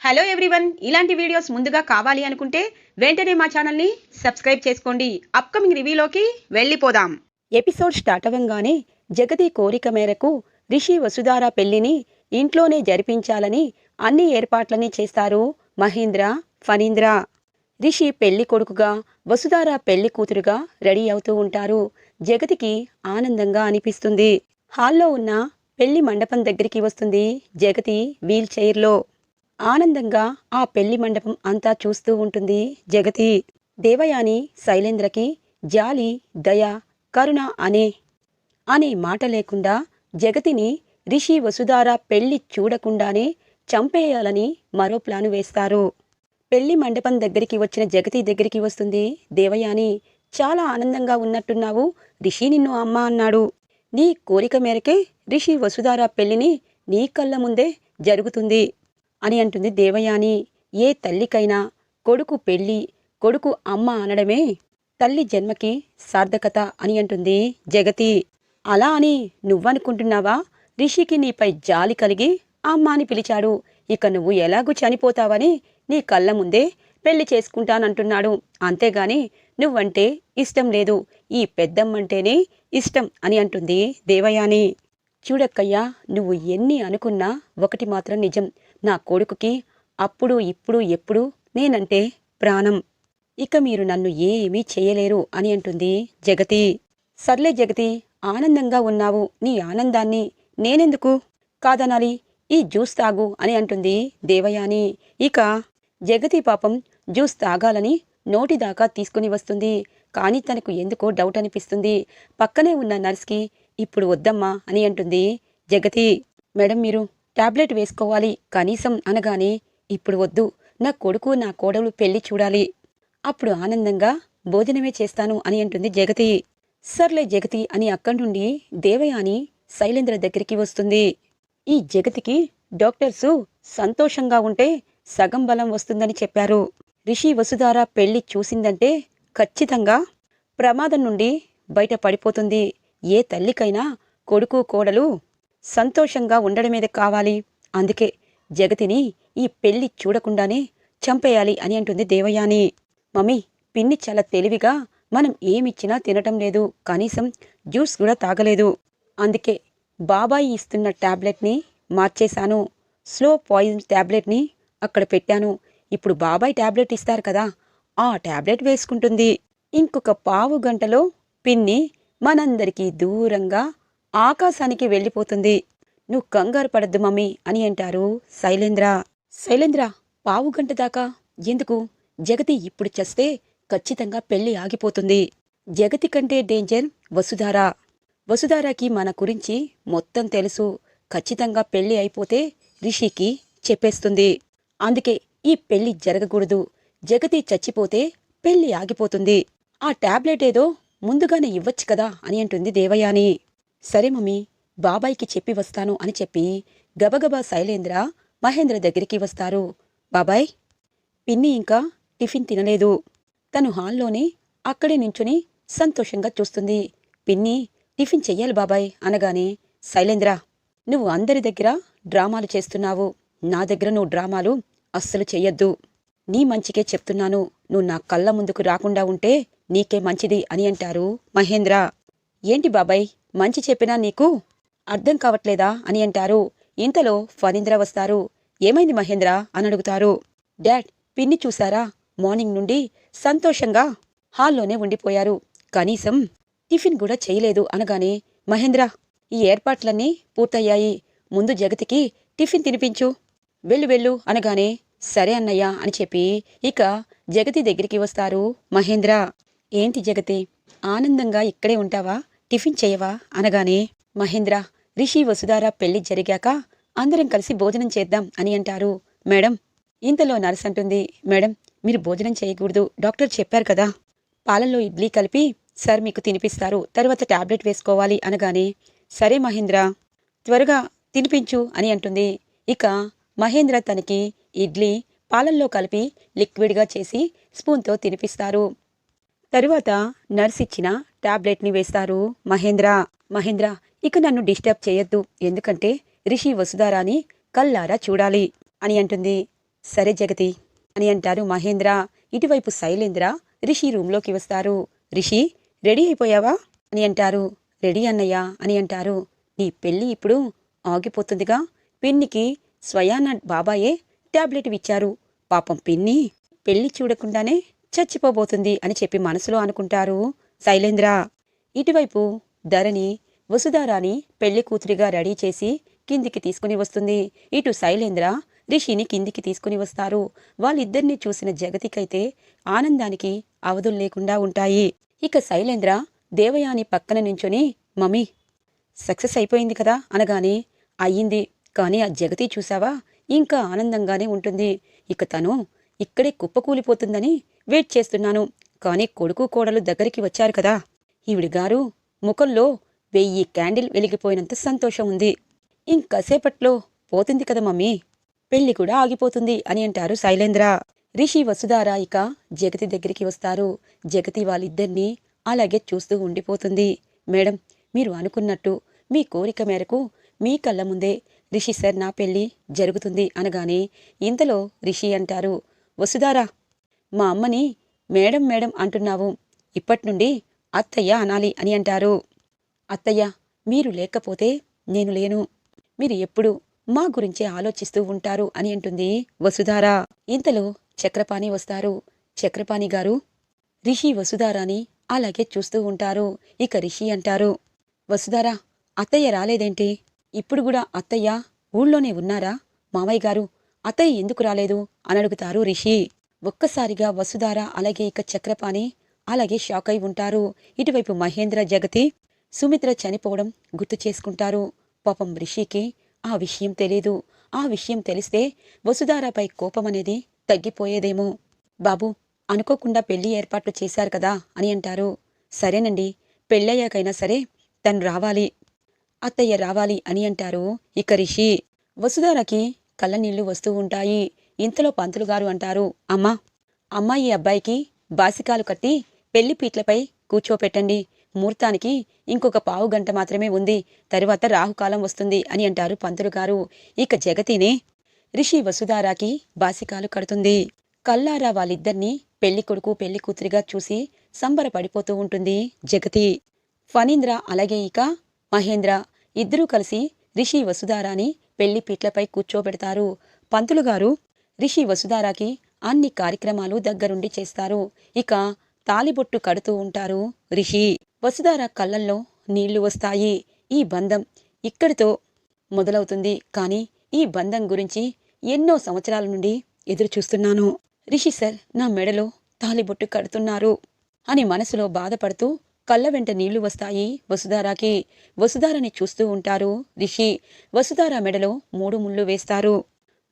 Hello everyone, ఇలాంటి videos ముందుగా కావాలి అనుకుంటే వెంటనే మా ఛానల్ని సబ్స్క్రైబ్ చేసుకోండి. అప్కమింగ్ రివ్యూలోకి వెళ్ళిపోదాం. ఎపిసోడ్ స్టార్ట్ అవ్వంగానే జగతి కోరిక మేరకు రిషి వసుధార పెళ్లిని ఇంట్లోనే జరిపించాలని అన్ని ఏర్పాట్లని చేస్తారు మహేంద్ర, ఫణీంద్ర. రిషి పెళ్లి కొడుకుగా, వసుధార పెళ్లి కూతురుగా రెడీ అవుతూ ఉంటారు. జగతికి ఆనందంగా అనిపిస్తుంది. హాల్లో ఉన్న పెళ్లి మండపం దగ్గరికి వస్తుంది జగతి వీల్ చైర్లో. ఆనందంగా ఆ పెళ్లి మండపం అంతా చూస్తూ ఉంటుంది జగతి. దేవయాని శైలేంద్రకి జాలి, దయ, కరుణ అనే మాట లేకుండా జగతిని రిషి వసుధార పెళ్లి చూడకుండానే చంపేయాలని మరో ప్లాను వేస్తారు. పెళ్లి మండపం దగ్గరికి వచ్చిన జగతి దగ్గరికి వస్తుంది దేవయాని. చాలా ఆనందంగా ఉన్నట్టున్నావు, రిషి నిన్ను అమ్మ అన్నాడు. నీ కోరిక మేరకే రిషి వసుధార పెళ్లిని నీ కళ్ళ ముందే జరుగుతుంది అని అంటుంది దేవయాని. ఏ తల్లికైనా కొడుకు పెళ్ళి, కొడుకు అమ్మ అనడమే తల్లి జన్మకి సార్థకత అని అంటుంది జగతి. అలా అని నువ్వనుకుంటున్నావా? రిషికి నీపై జాలి కలిగి అమ్మ అని పిలిచాడు. ఇక నువ్వు ఎలాగూ చనిపోతావని నీ కళ్ళ ముందే పెళ్లి చేసుకుంటానంటున్నాడు. అంతేగాని నువ్వంటే ఇష్టం లేదు, ఈ పెద్దమ్మంటేనే ఇష్టం అని అంటుంది దేవయాని. చూడక్కయ్యా, నువ్వు ఎన్ని అనుకున్నా ఒకటి మాత్రం నిజం. నా కొడుకుకి అప్పుడు ఇప్పుడు ఎప్పుడు నేనంటే ప్రాణం. ఇక మీరు నన్ను ఏమీ చేయలేరు అని అంటుంది జగతి. సర్లే జగతి, ఆనందంగా ఉన్నావు, నీ ఆనందాన్ని నేనెందుకు కాదనాలి, ఈ జ్యూస్ తాగు అని అంటుంది దేవయాని. ఇక జగతి పాపం జ్యూస్ తాగాలని నోటిదాకా తీసుకుని వస్తుంది. కానీ తనకు ఎందుకో డౌట్ అనిపిస్తుంది. పక్కనే ఉన్న నర్స్కి ఇప్పుడు వద్దమ్మా అని అంటుంది జగతి. మేడం, మీరు టాబ్లెట్ వేసుకోవాలి కనీసం అనగానే, ఇప్పుడు వద్దు, నా కొడుకు నా కోడలు పెళ్లి చూడాలి, అప్పుడు ఆనందంగా భోజనమే చేస్తాను అని అంటుంది జగతి. సర్లే జగతి అని అక్కడి నుండి దేవయాని శైలేంద్ర దగ్గరికి వస్తుంది. ఈ జగతికి డాక్టర్సు సంతోషంగా ఉంటే సగం బలం వస్తుందని చెప్పారు. రిషి వసుధార పెళ్లి చూసిందంటే ఖచ్చితంగా ప్రమాదం నుండి బయట పడిపోతుంది. ఏ తల్లికైనా కొడుకు కోడలు సంతోషంగా ఉండడమేదే కావాలి. అందుకే జగతిని ఈ పెళ్లి చూడకుండానే చంపేయాలి అని అంటుంది దేవయాని. మమ్మీ, పిన్ని చాలా తెలివిగా మనం ఏమిచ్చినా తినటం లేదు, కనీసం జ్యూస్ కూడా తాగలేదు. అందుకే బాబాయి ఇస్తున్న టాబ్లెట్ని మార్చేశాను. స్లో పాయిజన్ టాబ్లెట్ని అక్కడ పెట్టాను. ఇప్పుడు బాబాయ్ టాబ్లెట్ ఇస్తారు కదా, ఆ టాబ్లెట్ వేసుకుంటుంది. ఇంకొక పావు గంటలో పిన్ని మనందరికీ దూరంగా ఆకాశానికి వెళ్ళిపోతుంది. నువ్వు కంగారు పడద్దు మమ్మీ అని అంటారు శైలేంద్ర. శైలేంద్ర, పావు గంట దాకా ఎందుకు? జగతి ఇప్పుడు చస్తే ఖచ్చితంగా పెళ్లి ఆగిపోతుంది. జగతి కంటే డేంజర్ వసుధార. వసుధారకి మన గురించి మొత్తం తెలుసు. ఖచ్చితంగా పెళ్లి అయిపోతే రిషికి చెప్పేస్తుంది. అందుకే ఈ పెళ్లి జరగకూడదు. జగతి చచ్చిపోతే పెళ్లి ఆగిపోతుంది. ఆ టాబ్లెట్ ఏదో ముందుగానే ఇవ్వచ్చు కదా అని అంటుంది దేవయాని. సరే మమ్మీ, బాబాయ్కి చెప్పి వస్తాను అని చెప్పి గబగబా శైలేంద్ర మహేంద్ర దగ్గరికి వస్తారు. బాబాయ్, పిన్ని ఇంకా టిఫిన్ తినలేదు. తను హాల్లోనే అక్కడే నించుని సంతోషంగా చూస్తుంది. పిన్ని టిఫిన్ చెయ్యాలి బాబాయ్ అనగానే, శైలేంద్ర, నువ్వు అందరి దగ్గర డ్రామాలు చేస్తున్నావు, నా దగ్గర నువ్వు డ్రామాలు అస్సలు చెయ్యొద్దు. నీ మంచికే చెప్తున్నాను. నువ్వు నా కళ్ళ ముందుకు రాకుండా ఉంటే నీకే మంచిది అని అంటారు మహేంద్ర. ఏంటి బాబాయ్, మంచి చెప్పినా నీకు అర్థం కావట్లేదా అని అంటారు. ఇంతలో ఫణీంద్ర వస్తారు. ఏమైంది మహేంద్ర అని అడుగుతారు. డాడ్, పిన్ని చూసారా, మార్నింగ్ నుండి సంతోషంగా హాల్లోనే ఉండిపోయారు, కనీసం టిఫిన్ కూడా చేయలేదు అనగానే, మహేంద్ర, ఈ ఏర్పాట్లన్నీ పూర్తయ్యాయి, ముందు జగతికి టిఫిన్ తినిపించు, వెళ్ళు వెళ్ళు అనగానే, సరే అన్నయ్య అని చెప్పి ఇక జగతి దగ్గరికి వస్తారు మహేంద్ర. ఏంటి జగతి, ఆనందంగా ఇక్కడే ఉంటావా, టిఫిన్ చేయవా అనగానే, మహేంద్ర, రిషి వసుధార పెళ్లి జరిగాక అందరం కలిసి భోజనం చేద్దాం అని అంటారు. మేడం, ఇంతలో నర్స్ అంటుంది, మేడం, మీరు భోజనం చేయకూడదు, డాక్టర్ చెప్పారు కదా, పాలల్లో ఇడ్లీ కలిపి సార్ మీకు తినిపిస్తారు, తర్వాత టాబ్లెట్ వేసుకోవాలి అనగానే, సరే మహేంద్ర, త్వరగా తినిపించు అని అంటుంది. ఇక మహేంద్ర తనకి ఇడ్లీ పాలల్లో కలిపి లిక్విడ్గా చేసి స్పూన్తో తినిపిస్తారు. తరువాత నర్స్ ఇచ్చిన టాబ్లెట్ని వేస్తారు మహేంద్ర. మహేంద్ర, ఇక నన్ను డిస్టర్బ్ చేయొద్దు, ఎందుకంటే రిషి వసుధారాని కల్లారా చూడాలి అని అంటుంది. సరే జగతి అని అంటారు మహేంద్ర. ఇటువైపు శైలేంద్ర రిషి రూంలోకి వస్తారు. రిషి, రెడీ అయిపోయావా అని అంటారు. రెడీ అన్నయ్యా అని అంటారు. నీ పెళ్ళి ఇప్పుడు ఆగిపోతుందిగా, పిన్నికి స్వయాన బాబాయే టాబ్లెట్ ఇచ్చారు. పాపం పిన్ని పెళ్లి చూడకుండానే చచ్చిపోబోతుంది అని చెప్పి మనసులో అనుకుంటారు శైలేంద్ర. ఇటువైపు ధరణి వసుధారాని పెళ్లి కూతురిగా రెడీ చేసి కిందికి తీసుకుని వస్తుంది. ఇటు శైలేంద్ర రిషిని కిందికి తీసుకుని వస్తారు. వాళ్ళిద్దరినీ చూసిన జగతికైతే ఆనందానికి అవధులు లేకుండా ఉంటాయి. ఇక శైలేంద్ర దేవయాని పక్కన నించొని, మమ్మీ సక్సెస్ అయిపోయింది కదా అనగానే, అయ్యింది, కానీ ఆ జగతి చూసావా ఇంకా ఆనందంగానే ఉంటుంది. ఇక తను ఇక్కడే కుప్పకూలిపోతుందని వెయిట్ చేస్తున్నాను. కానీ కొడుకు కోడలు దగ్గరికి వచ్చారు కదా, ఈవిడిగారు ముఖంలో 1000 క్యాండిల్ వెలిగిపోయినంత సంతోషం ఉంది. ఇంకసేపట్లో పోతుంది కదా మమ్మీ, పెళ్లి కూడా ఆగిపోతుంది అని అంటారు శైలేంద్ర. రిషి వసుధార ఇక జగతి దగ్గరికి వస్తారు. జగతి వాళ్ళిద్దరినీ అలాగే చూస్తూ ఉండిపోతుంది. మేడం, మీరు అనుకున్నట్టు మీ కోరిక మేరకు మీ కళ్ళ ముందే రిషి సార్ నా పెళ్లి జరుగుతుంది అనగానే ఇంతలో రిషి అంటారు, వసుధారా, మా అమ్మని మేడం మేడం అంటున్నావు, ఇప్పట్నుండి అత్తయ్య అనాలి అని అంటారు. అత్తయ్య, మీరు లేకపోతే నేను లేను, మీరు ఎప్పుడు మా గురించే ఆలోచిస్తూ ఉంటారు అని అంటుంది వసుధార. ఇంతలో చక్రపాణి వస్తారు. చక్రపాణి గారు రిషి వసుధారాని అలాగే చూస్తూ ఉంటారు. ఇక రిషి అంటారు, వసుధారా, అత్తయ్య రాలేదేంటి? ఇప్పుడు కూడా అత్తయ్య ఊళ్ళోనే ఉన్నారా? మామయ్య గారు, అత్తయ్య ఎందుకు రాలేదు అని అడుగుతారు రిషి. ఒక్కసారిగా వసుధార అలాగే ఇక చక్రపాణి అలాగే షాక్ అయి ఉంటారు. ఇటువైపు మహేంద్ర జగతి సుమిత్ర చనిపోవడం గుర్తు చేసుకుంటారు. పాపం రిషికి ఆ విషయం తెలీదు. ఆ విషయం తెలిస్తే వసుధారపై కోపమనేది తగ్గిపోయేదేమో. బాబు, అనుకోకుండా పెళ్లి ఏర్పాట్లు చేశారు కదా అని అంటారు. సరేనండి, పెళ్ళయ్యాకైనా సరే తను రావాలి, అత్తయ్య రావాలి అని అంటారు ఇక రిషి. వసుధారకి కళ్ళనీళ్లు వస్తూ ఉంటాయి. ఇంతలో పంతులుగారు అంటారు, అమ్మా, అమ్మాయి అబ్బాయికి బాసికాలు కట్టి పెళ్లి పీట్లపై కూర్చోపెట్టండి. ముహూర్తానికి ఇంకొక పావు గంట మాత్రమే ఉంది, తరువాత రాహుకాలం వస్తుంది అని అంటారు పంతులుగారు. ఇక జగతినే రిషి వసుధారాకి బాసికాలు కడుతుంది. కల్లారా వాళ్ళిద్దరినీ పెళ్లి కొడుకు పెళ్లి కూతురిగా చూసి సంబరపడిపోతూ ఉంటుంది జగతి. ఫణీంద్ర అలాగే ఇక మహేంద్ర ఇద్దరూ కలిసి రిషి వసుధారాని పెళ్లి పీట్లపై కూర్చోబెడతారు. పంతులుగారు రిషి వసుధారాకి అన్ని కార్యక్రమాలు దగ్గరుండి చేస్తారు. ఇక తాలిబొట్టు కడుతూ ఉంటారు రిషి. వసుధార కళ్ళల్లో నీళ్లు వస్తాయి. ఈ బంధం ఇక్కడితో మొదలవుతుంది, కానీ ఈ బంధం గురించి ఎన్నో సంవత్సరాల నుండి ఎదురు చూస్తున్నాను. రిషి సార్ నా మెడలో తాలిబొట్టు కడుతున్నారు అని మనసులో బాధపడుతూ కళ్ళ వెంట నీళ్లు వస్తాయి వసుధారాకి. వసుధారని చూస్తూ ఉంటారు రిషి. వసుధార మెడలో 3 ముళ్ళు వేస్తారు.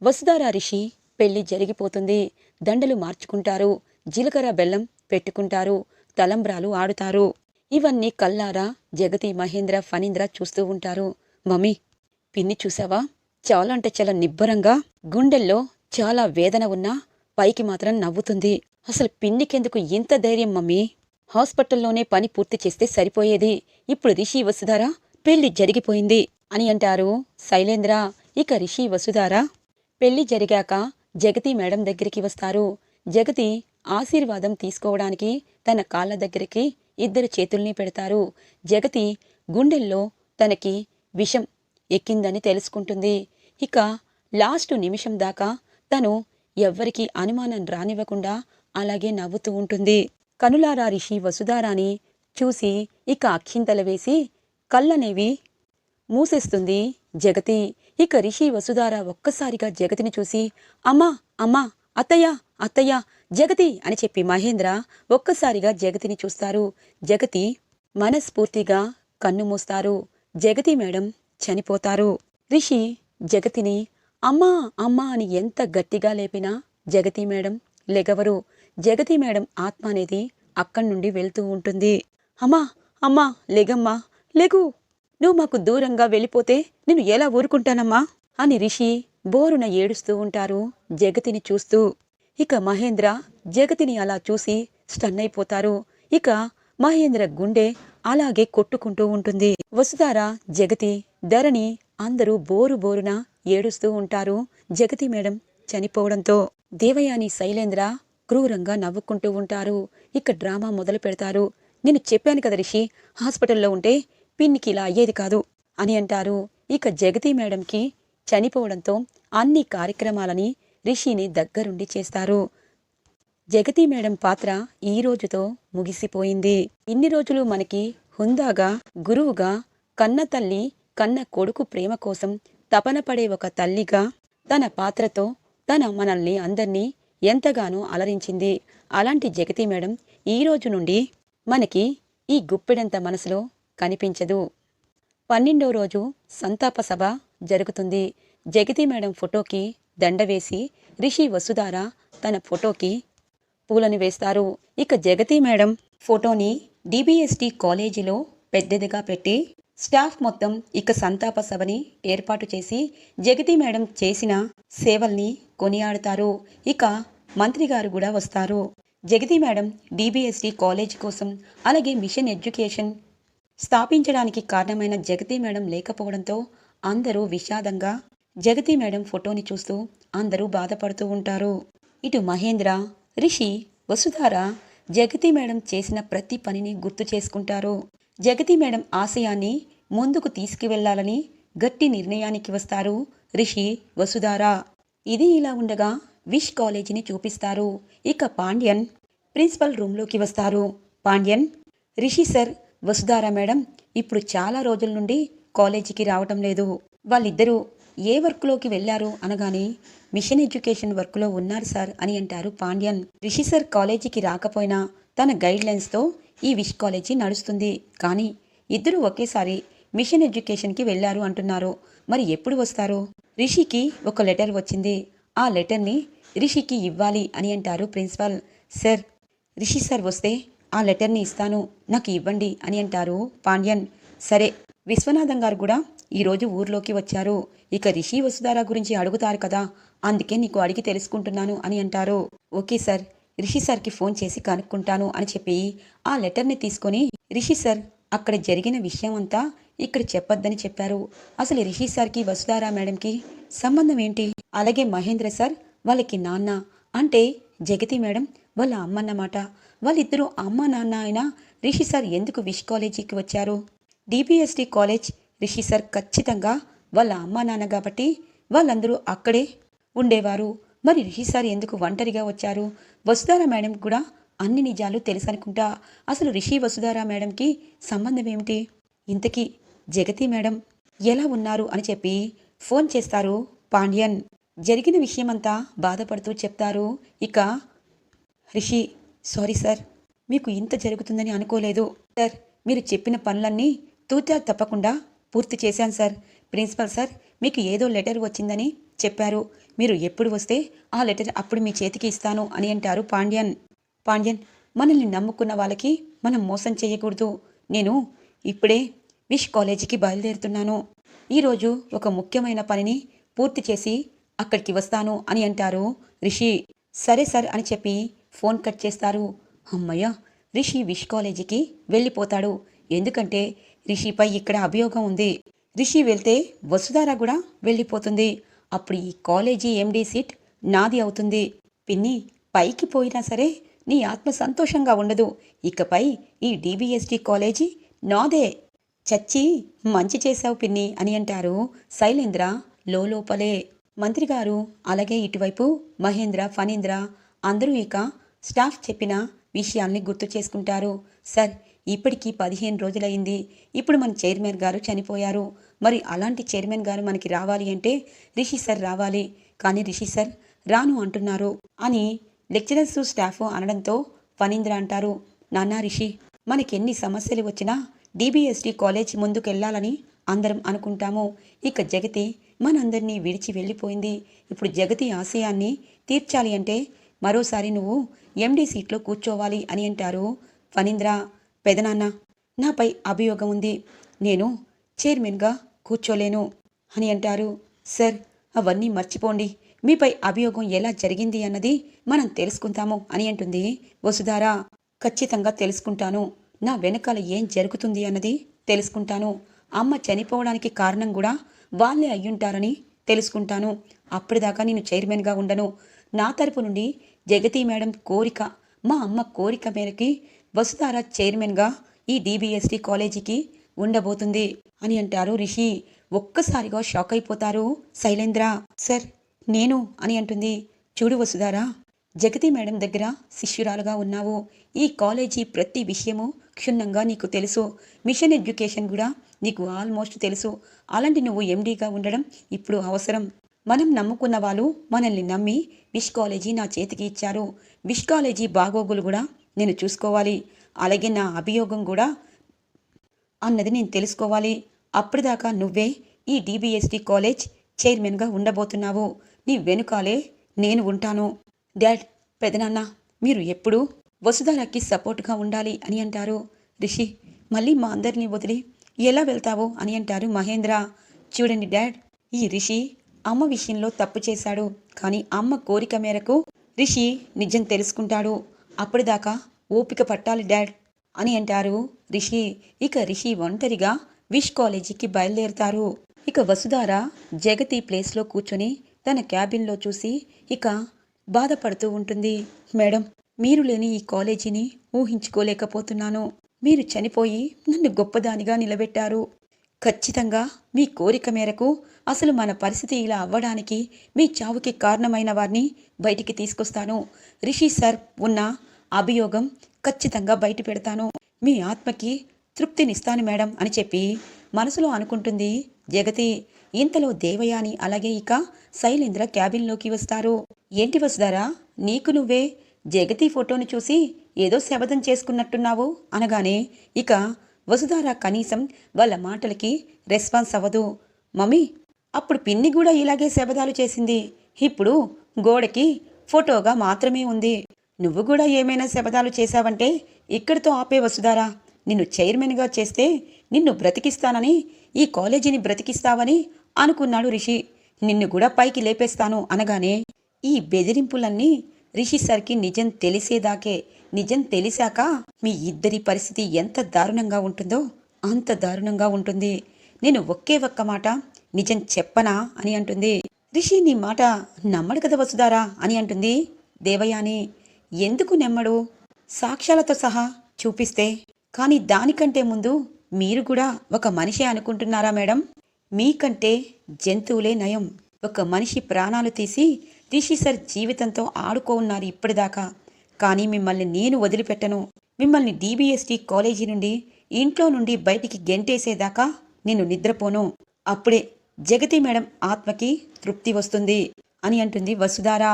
వసుధార రిషి పెళ్లి జరిగిపోతుంది. దండలు మార్చుకుంటారు, జీలకర్ర బెల్లం పెట్టుకుంటారు, తలంబ్రాలు ఆడుతారు. ఇవన్నీ కల్లారా జగతి, మహేంద్ర, ఫణీంద్ర చూస్తూ ఉంటారు. మమ్మీ, పిన్ని చూసావా, చాలా అంటే చాలా నిబ్బరంగా, గుండెల్లో చాలా వేదన ఉన్నా పైకి మాత్రం నవ్వుతుంది. అసలు పిన్నికెందుకు ఇంత ధైర్యం మమ్మీ? హాస్పిటల్లోనే పని పూర్తి చేస్తే సరిపోయేది. ఇప్పుడు రిషి వసుధార పెళ్లి జరిగిపోయింది అని అంటారు శైలేంద్ర. ఇక రిషి వసుధార పెళ్లి జరిగాక జగతి మేడం దగ్గరికి వస్తారు. జగతి ఆశీర్వాదం తీసుకోవడానికి తన కాళ్ళ దగ్గరికి ఇద్దరు చేతుల్ని పెడతారు. జగతి గుండెల్లో తనకి విషం ఎక్కిందని తెలుసుకుంటుంది. ఇక లాస్టు నిమిషం దాకా తను ఎవ్వరికీ అనుమానం రానివ్వకుండా అలాగే నవ్వుతూ ఉంటుంది. కనులారా రిషి వసుధారాని చూసి ఇక అక్షింతలు వేసి కళ్ళనేవి మూసేస్తుంది జగతి. ఇక రిషి వసుధార ఒక్కసారిగా జగతిని చూసి, అమ్మా అమ్మా, అత్తయ్య అత్తయ్య, జగతి అని చెప్పి మహేంద్ర ఒక్కసారిగా జగతిని చూస్తారు. జగతి మనస్ఫూర్తిగా కన్ను మూస్తారు. జగతి మేడం చనిపోతారు. రిషి జగతిని అమ్మా అమ్మా అని ఎంత గట్టిగా లేపినా జగతి మేడం లెగవరు. జగతి మేడం ఆత్మ అనేది అక్కడి నుండి వెళ్తూ ఉంటుంది. అమ్మా అమ్మా, లెగమ్మా, లెగు, నువ్వు మాకు దూరంగా వెళ్ళిపోతే నేను ఎలా ఊరుకుంటానమ్మా అని రిషి బోరున ఏడుస్తూ ఉంటారు జగతిని చూస్తూ. ఇక మహేంద్ర జగతిని అలా చూసి స్టన్ అయిపోతారు. ఇక మహేంద్ర గుండె అలాగే కొట్టుకుంటూ ఉంటుంది. వసుధార, జగతి, ధరణి అందరూ బోరున ఏడుస్తూ ఉంటారు. జగతి మేడం చనిపోవడంతో దేవయాని శైలేంద్ర క్రూరంగా నవ్వుకుంటూ ఉంటారు. ఇక డ్రామా మొదలు పెడతారు. నేను చెప్పాను కదా రిషి, హాస్పిటల్లో ఉంటే పిన్నికి ఇలా అయ్యేది కాదు అని అంటారు. ఇక జగతి మేడంకి చనిపోవడంతో అన్ని కార్యక్రమాలని రిషిని దగ్గరుండి చేస్తారు. జగతి మేడం పాత్ర ఈ రోజుతో ముగిసిపోయింది. ఇన్ని రోజులు మనకి హుందాగా గురువుగా, కన్న తల్లి కన్న కొడుకు ప్రేమ కోసం తపన పడే ఒక తల్లిగా తన పాత్రతో మనల్ని అందర్నీ ఎంతగానో అలరించింది. అలాంటి జగతి మేడం ఈ రోజు నుండి మనకి ఈ గుప్పెడంత మనసులో కనిపించదు. 12వ రోజు సంతాప సభ జరుగుతుంది. జగతి మేడం ఫోటోకి దండ వేసి రిషి వసుధార తన ఫోటోకి పూలను వేస్తారు. ఇక జగతి మేడం ఫోటోని డిబిఎస్టి కాలేజీలో పెద్దదిగా పెట్టి స్టాఫ్ మొత్తం ఇక సంతాప సభని ఏర్పాటు చేసి జగతి మేడం చేసిన సేవల్ని కొనియాడతారు. ఇక మంత్రి గారు కూడా వస్తారు. జగతి మేడం డిబిఎస్టి కాలేజ్ కోసం అలాగే మిషన్ ఎడ్యుకేషన్ స్థాపించడానికి కారణమైన జగతి మేడం లేకపోవడంతో అందరూ విషాదంగా జగతి మేడం ఫోటోని చూస్తూ అందరూ బాధపడుతూ ఉంటారు. ఇటు మహేంద్ర, రిషి, వసుధార జగతి మేడం చేసిన ప్రతి పనిని గుర్తు చేసుకుంటారు. జగతి మేడం ఆశయాన్ని ముందుకు తీసుకువెళ్లాలని గట్టి నిర్ణయానికి వస్తారు రిషి, వసుధార. ఇది ఇలా ఉండగా విష్ కాలేజీని చూపిస్తారు. ఇక పాండ్యన్ ప్రిన్సిపల్ రూమ్లోకి వస్తారు. పాండ్యన్, రిషి సార్, వసుధార మేడం ఇప్పుడు చాలా రోజుల నుండి కాలేజీకి రావటం లేదు. వాళ్ళిద్దరూ ఏ వర్క్లోకి వెళ్లారు అనగానే మిషన్ ఎడ్యుకేషన్ వర్క్లో ఉన్నారు సార్ అని అంటారు పాండ్యన్. రిషి సార్ కాలేజీకి రాకపోయినా తన గైడ్లైన్స్తో ఈ విష్ కాలేజీ నడుస్తుంది. కానీ ఇద్దరు ఒకేసారి మిషన్ ఎడ్యుకేషన్కి వెళ్లారు అంటున్నారు. మరి ఎప్పుడు వస్తారు? రిషికి ఒక లెటర్ వచ్చింది. ఆ లెటర్ని రిషికి ఇవ్వాలి అని అంటారు ప్రిన్సిపల్. సార్, రిషి సార్ వస్తే ఆ లెటర్ని ఇస్తాను, నాకు ఇవ్వండి అని అంటారు పాండ్యన్. సరే, విశ్వనాథం గారు కూడా ఈరోజు ఊర్లోకి వచ్చారు. ఇక రిషి వసుధార గురించి అడుగుతారు కదా, అందుకే నీకు అడిగి తెలుసుకుంటున్నాను అని అంటారు. ఓకే సార్, రిషి సార్కి ఫోన్ చేసి కనుక్కుంటాను అని చెప్పి ఆ లెటర్ని తీసుకొని రిషి సార్ అక్కడ జరిగిన విషయం అంతా ఇక్కడ చెప్పొద్దని చెప్పారు. అసలు రిషి సార్కి వసుధార మేడంకి సంబంధం ఏంటి? అలాగే మహేంద్ర సార్ వాళ్ళకి నాన్న అంటే జగతి మేడం వాళ్ళ అమ్మన్నమాట. వాళ్ళిద్దరూ అమ్మ నాన్న అయినా రిషి సార్ ఎందుకు విష్ కాలేజీకి వచ్చారు? డిబిఎస్టి కాలేజ్ రిషి సార్ ఖచ్చితంగా వాళ్ళ అమ్మ నాన్న కాబట్టి వాళ్ళందరూ అక్కడే ఉండేవారు. మరి రిషి సార్ ఎందుకు ఒంటరిగా వచ్చారు? వసుధార మేడం కూడా అన్ని నిజాలు తెలుసనుకుంటా. అసలు రిషి వసుధార మేడంకి సంబంధం ఏమిటి? ఇంతకీ జగతి మేడం ఎలా ఉన్నారు అని చెప్పి ఫోన్ చేస్తారు పాండ్యన్. జరిగిన విషయమంతా బాధపడుతూ చెప్తారు. ఇక రిషి, సారీ సార్, మీకు ఇంత జరుగుతుందని అనుకోలేదు సార్. మీరు చెప్పిన పనులన్నీ తూచా తప్పకుండా పూర్తి చేశాను సార్. ప్రిన్సిపల్ సార్ మీకు ఏదో లెటర్ వచ్చిందని చెప్పారు. మీరు ఎప్పుడు వస్తే ఆ లెటర్ అప్పుడు మీ చేతికి ఇస్తాను అని అంటారు పాండ్యన్. పాండ్యన్, మనల్ని నమ్ముకున్న వాళ్ళకి మనం మోసం చేయకూడదు. నేను ఇప్పుడే విష్ కాలేజీకి బయలుదేరుతున్నాను. ఈరోజు ఒక ముఖ్యమైన పనిని పూర్తి చేసి అక్కడికి వస్తాను అని అంటారు రిషి. సరే సార్ అని చెప్పి ఫోన్ కట్ చేస్తారు. అమ్మయ్య, రిషి విష్ కాలేజీకి వెళ్ళిపోతాడు. ఎందుకంటే రిషిపై ఇక్కడ అభియోగం ఉంది. రిషి వెళ్తే వసుధార కూడా వెళ్ళిపోతుంది. అప్పుడు ఈ కాలేజీ ఎండి సీట్ నాది అవుతుంది. పిన్ని పైకి పోయినా సరే నీ ఆత్మ సంతోషంగా ఉండదు. ఇకపై ఈ డిబిఎస్టి కాలేజీ నాదే. చచ్చి మంచి చేశావు పిన్ని అని అంటారు శైలేంద్ర లోపలే. మంత్రి గారు అలాగే ఇటువైపు మహేంద్ర, ఫణీంద్ర అందరూ ఇక స్టాఫ్ చెప్పిన విషయాల్ని గుర్తు చేసుకుంటారు. సార్, ఇప్పటికీ 15 రోజులైంది. ఇప్పుడు మన చైర్మన్ గారు చనిపోయారు. మరి అలాంటి చైర్మన్ గారు మనకి రావాలి అంటే రిషి సార్ రావాలి. కానీ రిషి సార్ రాను అంటున్నారు అని లెక్చరర్స్ స్టాఫ్ అనడంతో ఫణీంద్ర అంటారు, నాన్న రిషి, మనకెన్ని సమస్యలు వచ్చినా డిబిఎస్టి కాలేజ్ ముందుకెళ్లాలని అందరం అనుకుంటాము. ఇక జగతి మనందరినీ విడిచి వెళ్ళిపోయింది. ఇప్పుడు జగతి ఆశయాన్ని తీర్చాలి అంటే మరోసారి నువ్వు ఎండి సీట్లో కూర్చోవాలి అని అంటారు ఫణీంద్ర. పెదనాన్న, నాపై అభియోగం ఉంది, నేను చైర్మన్గా కూర్చోలేను అని అంటారు. సార్, అవన్నీ మర్చిపోండి. మీపై అభియోగం ఎలా జరిగింది అన్నది మనం తెలుసుకుంటాము అని అంటుంది వసుధార. ఖచ్చితంగా తెలుసుకుంటాను. నా వెనకాల ఏం జరుగుతుంది అన్నది తెలుసుకుంటాను. అమ్మ చనిపోవడానికి కారణం కూడా వాళ్ళే అయ్యుంటారని తెలుసుకుంటాను. అప్పటిదాకా నేను చైర్మన్గా ఉండను. నా తరపు నుండి జగతి మేడం కోరిక, మా అమ్మ కోరిక మేరకి వసుధార చైర్మన్గా ఈ డీబీఎస్టీ కాలేజీకి ఉండబోతుంది అని అంటారు రిషి. ఒక్కసారిగా షాక్ అయిపోతారు శైలేంద్ర. సార్ నేను అని అంటుంది. చూడు వసుధారా, జగతి మేడం దగ్గర శిష్యురాలుగా ఉన్నావు. ఈ కాలేజీ ప్రతి విషయము క్షుణ్ణంగా నీకు తెలుసు. మిషన్ ఎడ్యుకేషన్ కూడా నీకు ఆల్మోస్ట్ తెలుసు. అలాంటి నువ్వు ఎండీగా ఉండడం ఇప్పుడు అవసరం. మనం నమ్ముకున్న వాళ్ళు మనల్ని నమ్మి విష్ కాలేజీ నా చేతికి ఇచ్చారు. విష్ కాలేజీ బాగోగులు కూడా నేను చూసుకోవాలి. అలాగే నా అభియోగం కూడా అన్నది నేను తెలుసుకోవాలి. అప్పటిదాకా నువ్వే ఈ డీబీఎస్టీ కాలేజ్ చైర్మన్గా ఉండబోతున్నావు. నీ వెనుకాలే నేను ఉంటాను. డాడ్, పెదనాన్న, మీరు ఎప్పుడూ వసుధారకి సపోర్ట్గా ఉండాలి అని అంటారు రిషి. మళ్ళీ మా అందరినీ వదిలి ఎలా వెళ్తావు అని అంటారు మహేంద్ర. చూడండి డాడ్, ఈ రిషి అమ్మ విషయంలో తప్పు చేశాడు. కానీ అమ్మ కోరిక మేరకు రిషి నిజం తెలుసుకుంటాడు. అప్పటిదాకా ఓపిక పట్టాలి డాడ్ అని అంటారు రిషి. ఇక రిషి ఒంటరిగా విష్ కాలేజీకి బయలుదేరుతారు. ఇక వసుధార జగతి ప్లేస్లో కూర్చొని తన క్యాబిన్లో చూసి ఇక బాధపడుతూ ఉంటుంది. మేడం, మీరు లేని ఈ కాలేజీని ఊహించుకోలేకపోతున్నాను. మీరు చనిపోయి నన్ను గొప్పదానిగా నిలబెట్టారు. ఖచ్చితంగా మీ కోరిక మేరకు అసలు మన పరిస్థితి ఇలా అవ్వడానికి మీ చావుకి కారణమైన వారిని బయటికి తీసుకొస్తాను. రిషి సార్ ఉన్న అభియోగం ఖచ్చితంగా బయట పెడతాను. మీ ఆత్మకి తృప్తినిస్తాను మేడం అని చెప్పి మనసులో అనుకుంటుంది జగతి. ఇంతలో దేవయాని అలాగే ఇక శైలేంద్ర క్యాబిన్లోకి వస్తారు. ఏంటి వసుధారా, నీకు నువ్వే జగతి ఫోటోను చూసి ఏదో శపథం చేసుకున్నట్టున్నావు అనగానే ఇక వసుధార కనీసం వాళ్ళ మాటలకి రెస్పాన్స్ అవ్వదు. మమ్మీ, అప్పుడు పిన్ని కూడా ఇలాగే శపథాలు చేసింది. ఇప్పుడు గోడకి ఫోటోగా మాత్రమే ఉంది. నువ్వు కూడా ఏమైనా శపథాలు చేశావంటే ఇక్కడితో ఆపే వసుధారా. నిన్ను చైర్మన్గా చేస్తే నిన్ను బ్రతికిస్తానని, ఈ కాలేజీని బ్రతికిస్తావని అనుకున్నాడు రిషి. నిన్ను కూడా పైకి లేపేస్తాను అనగానే ఈ బెదిరింపులన్నీ రిషి సార్కి నిజం తెలిసేదాకే. నిజం తెలిసాక మీ ఇద్దరి పరిస్థితి ఎంత దారుణంగా ఉంటుందో అంత దారుణంగా ఉంటుంది. నేను ఒకే ఒక్క మాట నిజం చెప్పనా అని అంటుంది. రిషి నీ మాట నమ్మడు కదా వసుధారా అని అంటుంది దేవయాని. ఎందుకు నమ్మడు? సాక్ష్యాలతో సహా చూపిస్తే. కానీ దానికంటే ముందు మీరు కూడా ఒక మనిషి అనుకుంటున్నారా మేడం? మీకంటే జంతువులే నయం. ఒక మనిషి ప్రాణాలు తీసి రిషి సార్ జీవితంతో ఆడుకోన్నారు ఇప్పటిదాకా. కానీ మిమ్మల్ని నేను వదిలిపెట్టను. మిమ్మల్ని డీబీఎస్టీ కాలేజీ నుండి, ఇంట్లో నుండి బయటికి గెంటేసేదాకా నేను నిద్రపోను. అప్పుడే జగతి మేడం ఆత్మకి తృప్తి వస్తుంది అని అంటుంది వసుధార.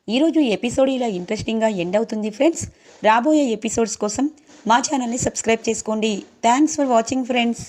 ఈరోజు ఎపిసోడ్ ఇలా ఇంట్రెస్టింగ్గా ఎండ్ అవుతుంది ఫ్రెండ్స్. రాబోయే ఎపిసోడ్స్ కోసం మా ఛానల్ని సబ్స్క్రైబ్ చేసుకోండి. Thanks for watching friends.